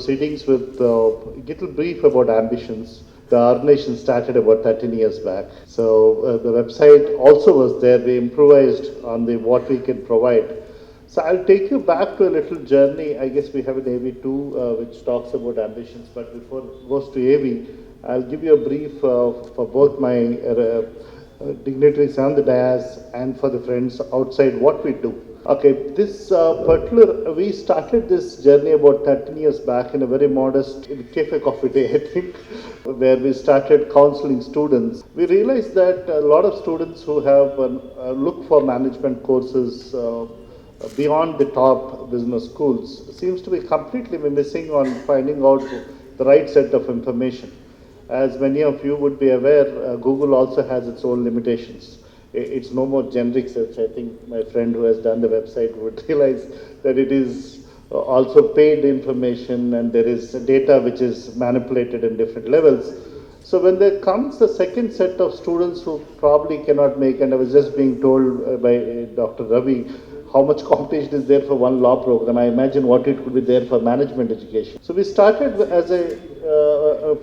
proceedings with a little brief about ambitions. The organization started about 13 years back. So the website also was there. We improvised on what we can provide. So I'll take you back to a little journey. I guess we have an AV2 which talks about ambitions, but before it goes to AV, I'll give you a brief for both my dignitaries on the dais and for the friends outside what we do. Okay, this we started this journey about 13 years back in a very modest cafe coffee day, I think, where we started counseling students. We realized that a lot of students who have looked for management courses beyond the top business schools seems to be completely missing on finding out the right set of information. As many of you would be aware, Google also has its own limitations. It's no more generic search. I think my friend who has done the website would realize that it is also paid information and there is data which is manipulated in different levels. So when there comes the second set of students who probably cannot make, and I was just being told by Dr. Ravi, how much competition is there for one law program. I imagine what it could be there for management education. So we started as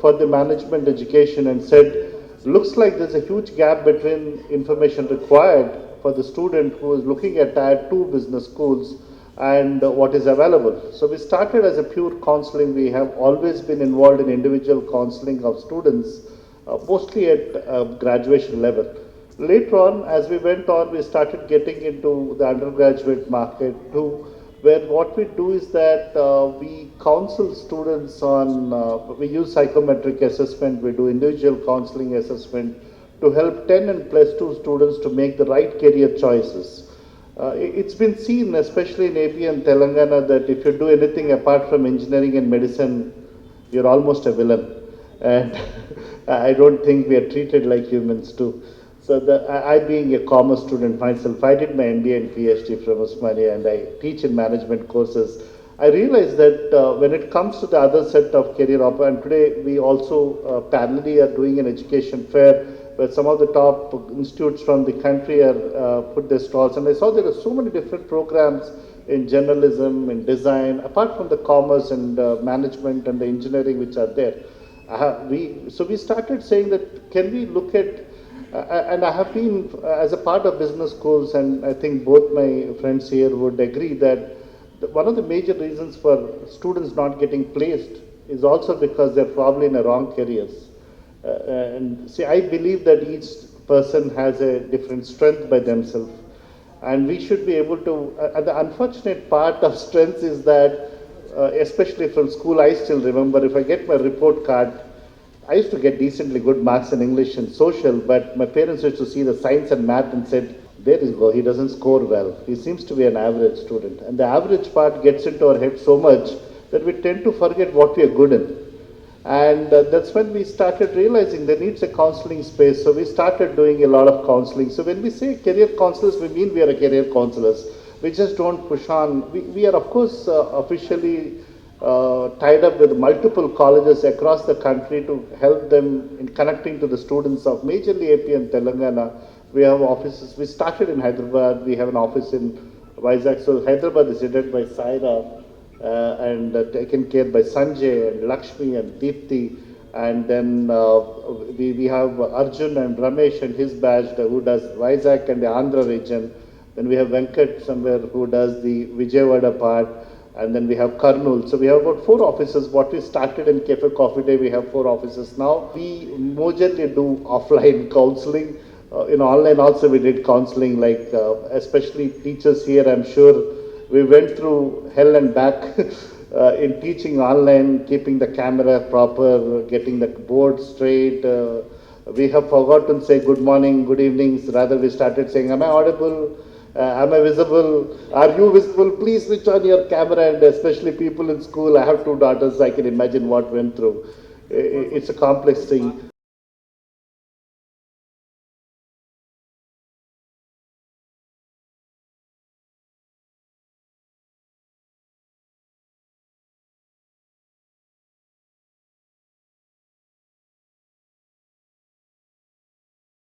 for the management education and said, looks like there's a huge gap between information required for the student who is looking at Tier 2 business schools and what is available. So we started as a pure counseling. We have always been involved in individual counseling of students, mostly at graduation level. Later on, as we went on, we started getting into the undergraduate market too, where what we do is that we counsel students on, we use psychometric assessment, we do individual counseling assessment to help 10 and plus 2 students to make the right career choices. It's been seen, especially in AP and Telangana, that if you do anything apart from engineering and medicine, you're almost a villain. And I don't think we are treated like humans too. So I being a commerce student myself, I did my MBA and PhD from Osmania and I teach in management courses. I realized that when it comes to the other set of career and today we also parallelly are doing an education fair where some of the top institutes from the country are put their stalls, and I saw there are so many different programs in journalism, in design, apart from the commerce and management and the engineering which are there. So we started saying that can we look at and I have been as a part of business schools, and I think both my friends here would agree that one of the major reasons for students not getting placed is also because they're probably in the wrong careers. And see, I believe that each person has a different strength by themselves, and we should be able to. The unfortunate part of strength is that, especially from school, I still remember if I get my report card, I used to get decently good marks in English and social, but my parents used to see the science and math and said, there you go, he doesn't score well. He seems to be an average student. And the average part gets into our head so much that we tend to forget what we are good in. And that's when we started realizing there needs a counseling space. So we started doing a lot of counseling. So when we say career counselors, we mean we are a career counselors. We just don't push on. We are, of course, officially tied up with multiple colleges across the country to help them in connecting to the students of majorly AP and Telangana. We have offices. We started in Hyderabad. We have an office in Vizag. So Hyderabad is headed by Sarath and taken care by Sanjay and Lakshmi and Deepthi. And then we have Arjun and Ramesh and his batch who does Vizag and the Andhra region. Then we have Venkat somewhere who does the Vijayawada part. And then we have Karnool. So we have about 4 offices. What we started in Cafe Coffee Day, we have 4 offices now. We majorly do offline counseling. In online also we did counseling, like especially teachers here, I'm sure we went through hell and back in teaching online, keeping the camera proper, getting the board straight. We have forgotten to say good morning, good evenings. Rather we started saying, am I audible? Am I visible? Are you visible? Please switch on your camera, and especially people in school. I have 2 daughters. I can imagine what went through. It's a complex thing.